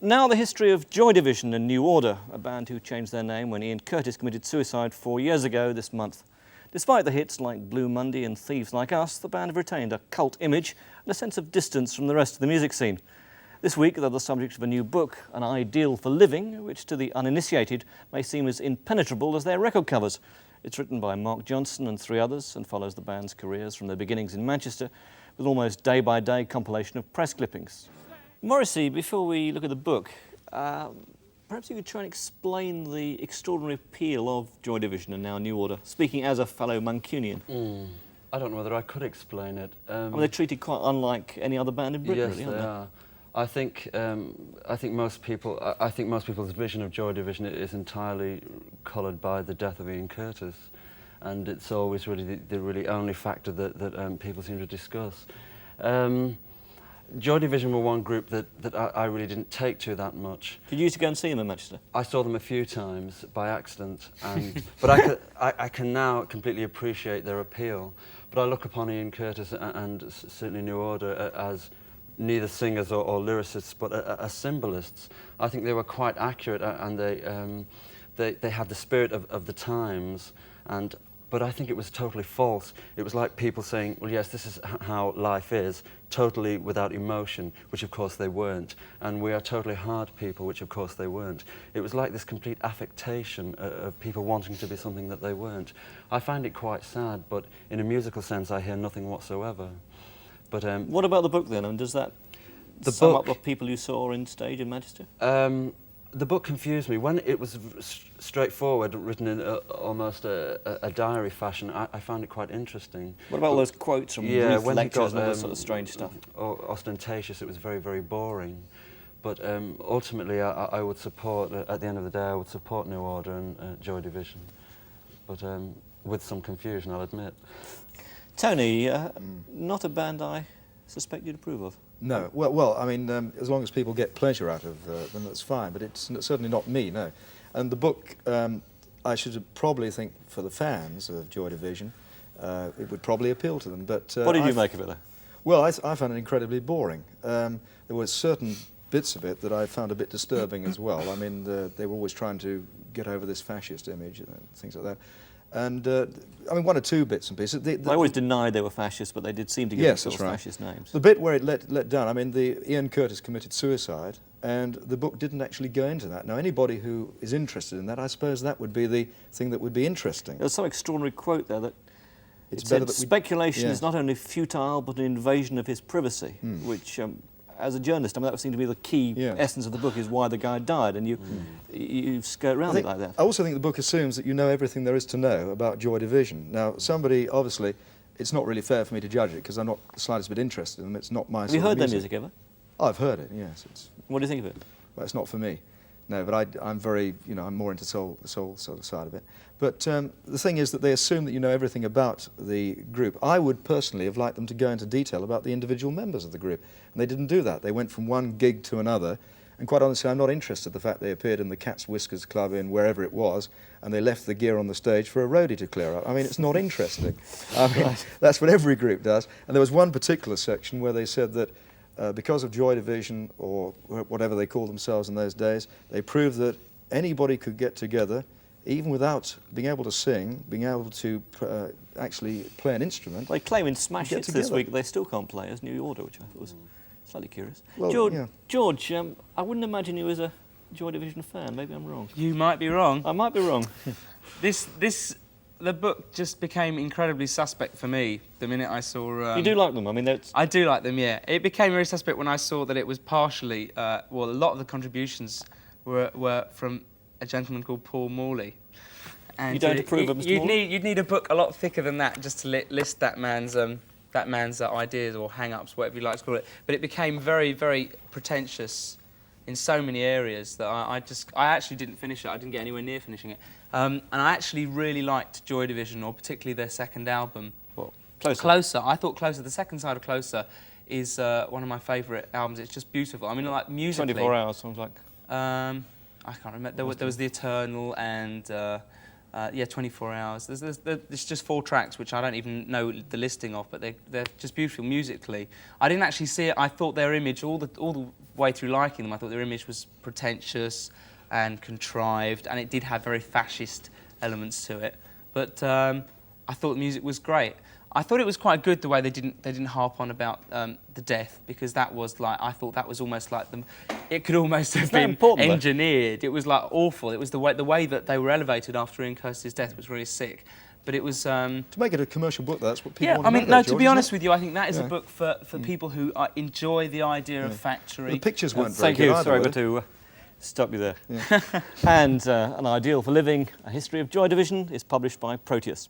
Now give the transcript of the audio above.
Now the history of Joy Division and New Order, a band who changed their name when Ian Curtis committed suicide 4 years ago this month. Despite the hits like Blue Monday and Thieves Like Us, the band have retained a cult image and a sense of distance from the rest of the music scene. This week they're the subject of a new book, An Ideal for Living, which to the uninitiated may seem as impenetrable as their record covers. It's written by Mark Johnson and 3 others and follows the band's careers from their beginnings in Manchester with almost day-by-day compilation of press clippings. Morrissey, before we look at the book, perhaps you could try and explain the extraordinary appeal of Joy Division and now New Order, speaking as a fellow Mancunian. I don't know whether I could explain it. I mean, they're treated quite unlike any other band in Britain, yes, really, aren't they? Are. I think most people's vision of Joy Division is entirely coloured by the death of Ian Curtis, and it's always really the really only factor that people seem to discuss. Joy Division were one group that I really didn't take to that much. Did you used to go and see them in Manchester? I saw them a few times by accident, but I can now completely appreciate their appeal. But I look upon Ian Curtis and certainly New Order as neither singers or lyricists, but as symbolists. I think they were quite accurate, and they had the spirit of the times. But I think it was totally false. It was like people saying, well, yes, this is how life is, totally without emotion, which of course they weren't. And we are totally hard people, which of course they weren't. It was like this complete affectation of people wanting to be something that they weren't. I find it quite sad, but in a musical sense, I hear nothing whatsoever. But what about the book then? And does that sum up the people you saw in stage in Manchester? The book confused me. When it was straightforward, written in almost a diary fashion, I found it quite interesting. What about all those quotes from youth lectures and all this sort of strange stuff? Ostentatious, it was very, very boring. But ultimately, I would support, at the end of the day, I would support New Order and Joy Division. But with some confusion, I'll admit. Tony, not a band I suspect you'd approve of. No, well, I mean, as long as people get pleasure out of them, that's fine, but it's certainly not me, no. And the book, I should probably think for the fans of Joy Division, it would probably appeal to them, but... what did you make of it, though? Well, I found it incredibly boring. There were certain bits of it that I found a bit disturbing as well. I mean, they were always trying to get over this fascist image and things like that. And, I mean, 1 or 2 bits and pieces. They always denied they were fascists, but they did seem to give themselves fascist names. The bit where it let down, I mean, Ian Curtis committed suicide, and the book didn't actually go into that. Now, anybody who is interested in that, I suppose that would be the thing that would be interesting. There's some extraordinary quote there that it said speculation is not only futile, but an invasion of his privacy, which... as a journalist, I mean, that would seem to be the key essence of the book, is why the guy died, and you skirt around it like that. I also think the book assumes that you know everything there is to know about Joy Division. Now, somebody, obviously, it's not really fair for me to judge it, because I'm not the slightest bit interested in them. It's not my sort of music. Have you heard their music ever? Oh, I've heard it, yes. What do you think of it? Well, it's not for me. No, but I'm very, you know, I'm more into the soul sort of side of it. But the thing is that they assume that you know everything about the group. I would personally have liked them to go into detail about the individual members of the group, and they didn't do that. They went from one gig to another, and quite honestly, I'm not interested in the fact they appeared in the Cat's Whiskers Club in wherever it was, and they left the gear on the stage for a roadie to clear up. I mean, it's not interesting. I mean, that's what every group does. And there was one particular section where they said that because of Joy Division, or whatever they called themselves in those days, they proved that anybody could get together, even without being able to sing, being able to actually play an instrument. They claim in Smash Hits this week they still can't play as New Order, which I thought was slightly curious. Well, George, I wouldn't imagine you as a Joy Division fan. Maybe I'm wrong. You might be wrong. I might be wrong. The book just became incredibly suspect for me the minute I saw... you do like them? I mean, I do like them, yeah. It became very suspect when I saw that it was partially... well, a lot of the contributions were from a gentleman called Paul Morley. And you don't approve of Mr. Morley? You'd need a book a lot thicker than that just to list that man's ideas or hang-ups, whatever you like to call it. But it became very, very pretentious in so many areas that I actually didn't finish it. I didn't get anywhere near finishing it. And I actually really liked Joy Division, or particularly their second album. What? Closer? Closer. I thought Closer. The second side of Closer is one of my favourite albums. It's just beautiful. I mean, like, musically... 24 Hours, sounds like... I can't remember. There was The Eternal and... Yeah, 24 Hours. There's just 4 tracks, which I don't even know the listing of, but they're just beautiful musically. I didn't actually see it. I thought their image, all the way through liking them, I thought their image was pretentious and contrived, and it did have very fascist elements to it. But I thought the music was great. I thought it was quite good the way they didn't harp on about the death, because that was like, I thought that was almost like it could almost have been engineered. It was like awful. It was the way that they were elevated after Ian Curtis's death was really sick. But it was to make it a commercial book, that's what people yeah. want I to mean, know, no. George, To be isn't honest it? with you, I think that is a book for people who enjoy the idea of factory. The pictures weren't very Thank good you. either, Sorry, were but they? to stop you there. And An Ideal for Living, A History of Joy Division is published by Proteus.